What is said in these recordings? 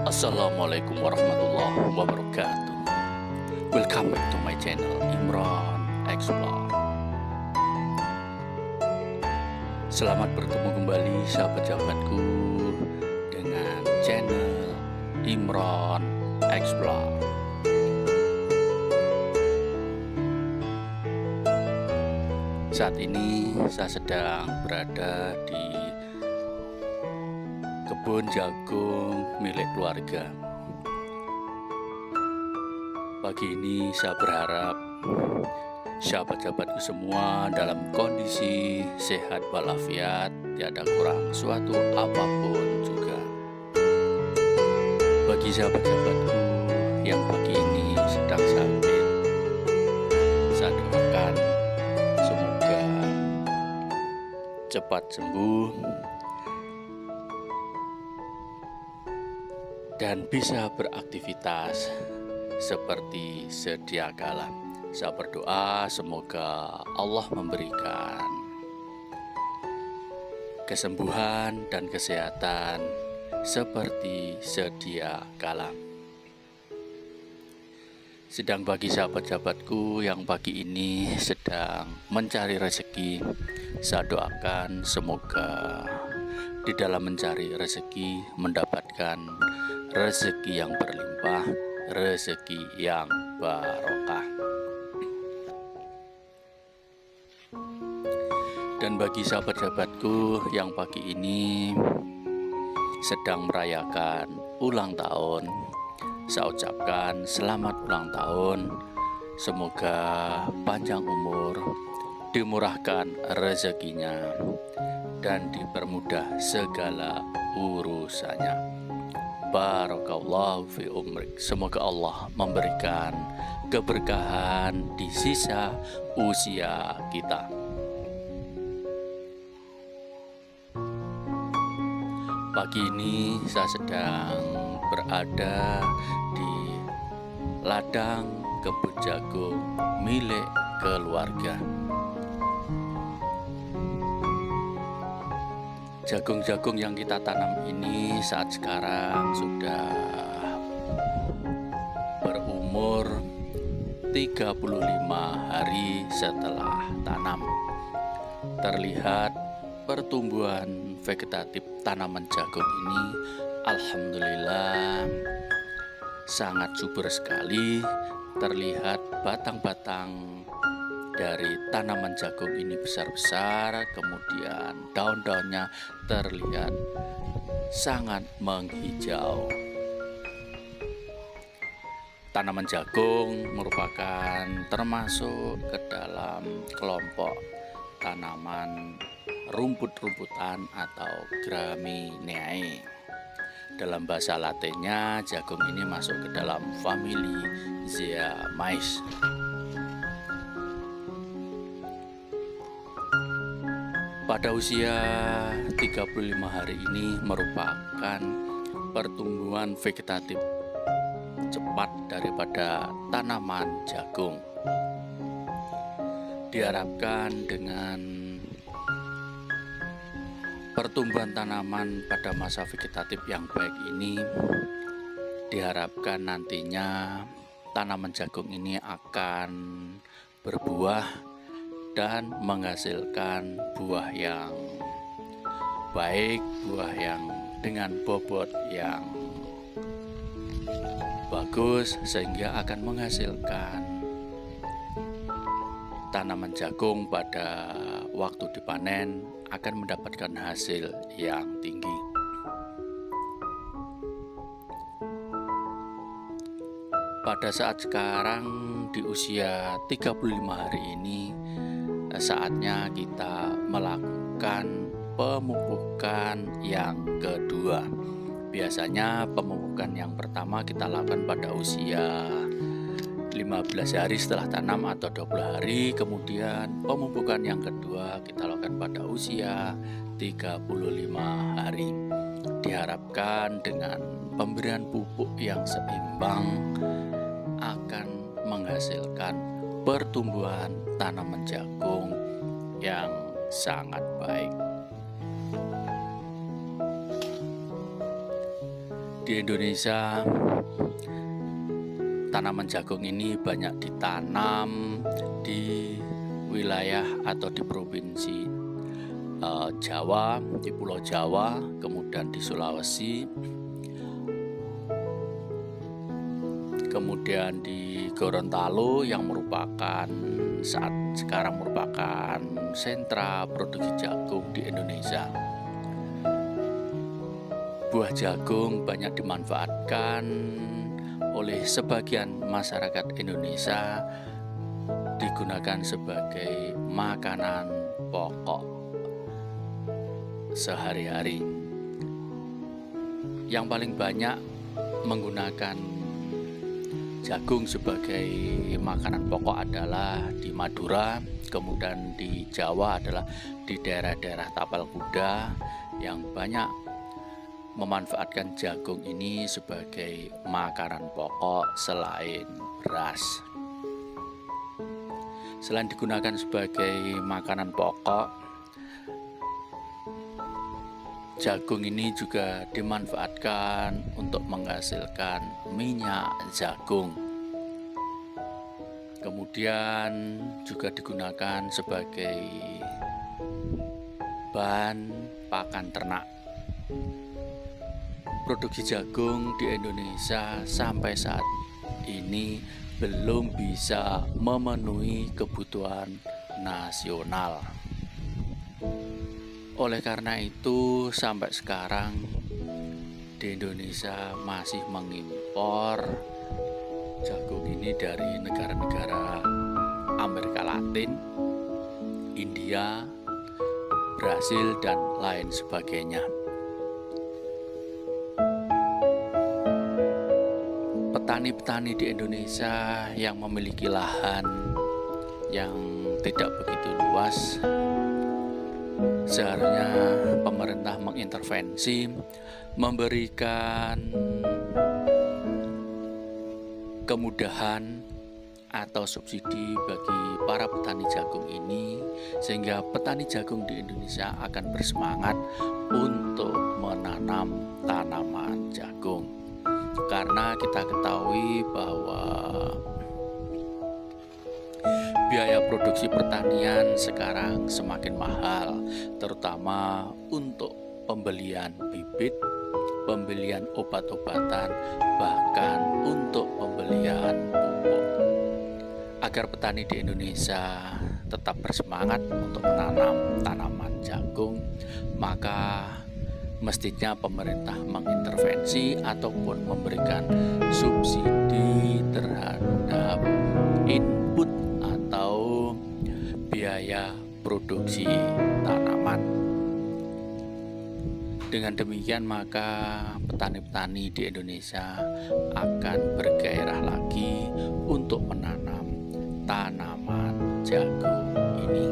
Assalamualaikum warahmatullahi wabarakatuh. Welcome back to my channel Imran Explore. Selamat bertemu kembali sahabat-sahabatku dengan channel Imran Explore. Saat ini saya sedang berada di kebun jagung milik keluarga. Pagi ini saya berharap sahabat-sahabatku semua dalam kondisi sehat walafiat, tiada kurang suatu apapun juga. Bagi sahabat-sahabatku yang pagi ini sedang sakit, saya doakan semoga cepat sembuh dan bisa beraktivitas seperti sedia kala. Saya berdoa semoga Allah memberikan kesembuhan dan kesehatan seperti sedia kala. Sedang bagi sahabat-sahabatku yang pagi ini sedang mencari rezeki, saya doakan semoga di dalam mencari rezeki mendapatkan rezeki yang berlimpah, rezeki yang barokah. Dan bagi sahabat-sahabatku yang pagi ini sedang merayakan ulang tahun, saya ucapkan selamat ulang tahun. Semoga panjang umur, dimurahkan rezekinya, dan dipermudah segala urusannya. Barakallahu fi umrik. Semoga Allah memberikan keberkahan di sisa usia kita. Pagi ini saya sedang berada di ladang kebun jagung milik keluarga. Jagung-jagung yang kita tanam ini saat sekarang sudah berumur 35 hari setelah tanam. Terlihat pertumbuhan vegetatif tanaman jagung ini alhamdulillah sangat subur sekali. Terlihat batang-batang dari tanaman jagung ini besar-besar, kemudian daun-daunnya terlihat sangat menghijau. Tanaman jagung merupakan termasuk ke dalam kelompok tanaman rumput-rumputan atau Gramineae. Dalam bahasa Latinnya, jagung ini masuk ke dalam famili Zea-mays. Pada usia 35 hari ini merupakan pertumbuhan vegetatif cepat daripada tanaman jagung. Diharapkan dengan pertumbuhan tanaman pada masa vegetatif yang baik ini, diharapkan nantinya tanaman jagung ini akan berbuah dan menghasilkan buah yang baik, buah yang dengan bobot yang bagus, sehingga akan menghasilkan tanaman jagung pada waktu dipanen akan mendapatkan hasil yang tinggi. Pada saat sekarang di usia 35 hari ini, saatnya kita melakukan pemupukan yang kedua. Biasanya pemupukan yang pertama kita lakukan pada usia 15 hari setelah tanam atau 20 hari. Kemudian pemupukan yang kedua kita lakukan pada usia 35 hari. Diharapkan dengan pemberian pupuk yang seimbang akan menghasilkan pertumbuhan tanaman jagung yang sangat baik. Di Indonesia, tanaman jagung ini banyak ditanam di wilayah atau di provinsi Jawa, di Pulau Jawa, kemudian di Sulawesi, kemudian di Gorontalo yang saat sekarang merupakan sentra produksi jagung di Indonesia. Buah jagung banyak dimanfaatkan oleh sebagian masyarakat Indonesia, digunakan sebagai makanan pokok sehari-hari. Yang paling banyak menggunakan jagung sebagai makanan pokok adalah di Madura, kemudian di Jawa adalah di daerah-daerah tapal kuda yang banyak memanfaatkan jagung ini sebagai makanan pokok selain beras. Selain digunakan sebagai makanan pokok, jagung ini juga dimanfaatkan untuk menghasilkan minyak jagung. Kemudian juga digunakan sebagai bahan pakan ternak. Produksi jagung di Indonesia sampai saat ini belum bisa memenuhi kebutuhan nasional. Oleh karena itu, sampai sekarang di Indonesia masih mengimpor jagung ini dari negara-negara Amerika Latin, India, Brasil, dan lain sebagainya. Petani-petani di Indonesia yang memiliki lahan yang tidak begitu luas, seharusnya pemerintah mengintervensi, memberikan kemudahan atau subsidi bagi para petani jagung ini, sehingga petani jagung di Indonesia akan bersemangat untuk menanam tanaman jagung. Karena kita ketahui bahwa biaya produksi pertanian sekarang semakin mahal, terutama untuk pembelian bibit, pembelian obat-obatan, bahkan untuk pembelian pupuk. Agar petani di Indonesia tetap bersemangat untuk menanam tanaman jagung, maka mestinya pemerintah mengintervensi ataupun memberikan subsidi terhadap input atau biaya produksi tanaman. Dengan demikian maka petani-petani di Indonesia akan bergairah lagi untuk menanam tanaman jagung ini.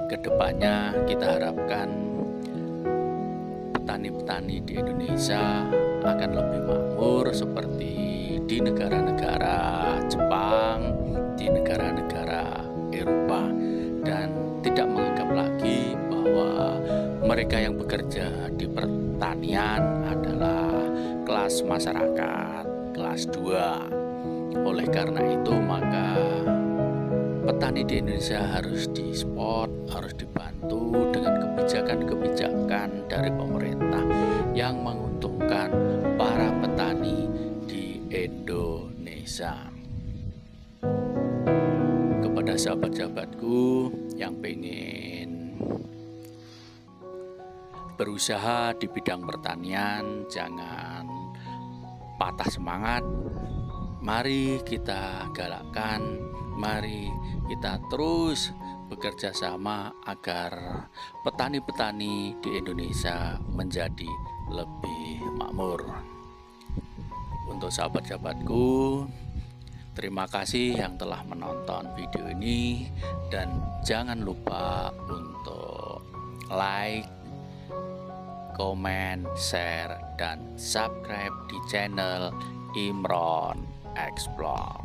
Kedepannya kita harapkan petani-petani di Indonesia akan lebih makmur seperti di negara-negara Jepang, di negara-negara Eropa, dan tidak menganggap lagi bahwa mereka yang bekerja di pertanian adalah kelas masyarakat kelas 2. Oleh karena itu maka petani di Indonesia harus di-support, harus dibantu dengan kebijakan-kebijakan dari pemerintah yang menguntungkan para petani di Indonesia. Kepada sahabat-sahabatku yang pengen berusaha di bidang pertanian, jangan patah semangat. Mari kita galakkan, mari kita terus bekerja sama agar petani-petani di Indonesia menjadi lebih makmur. Untuk sahabat-sahabatku, terima kasih yang telah menonton video ini, dan jangan lupa untuk like, komen, share, dan subscribe di channel Imron Explore.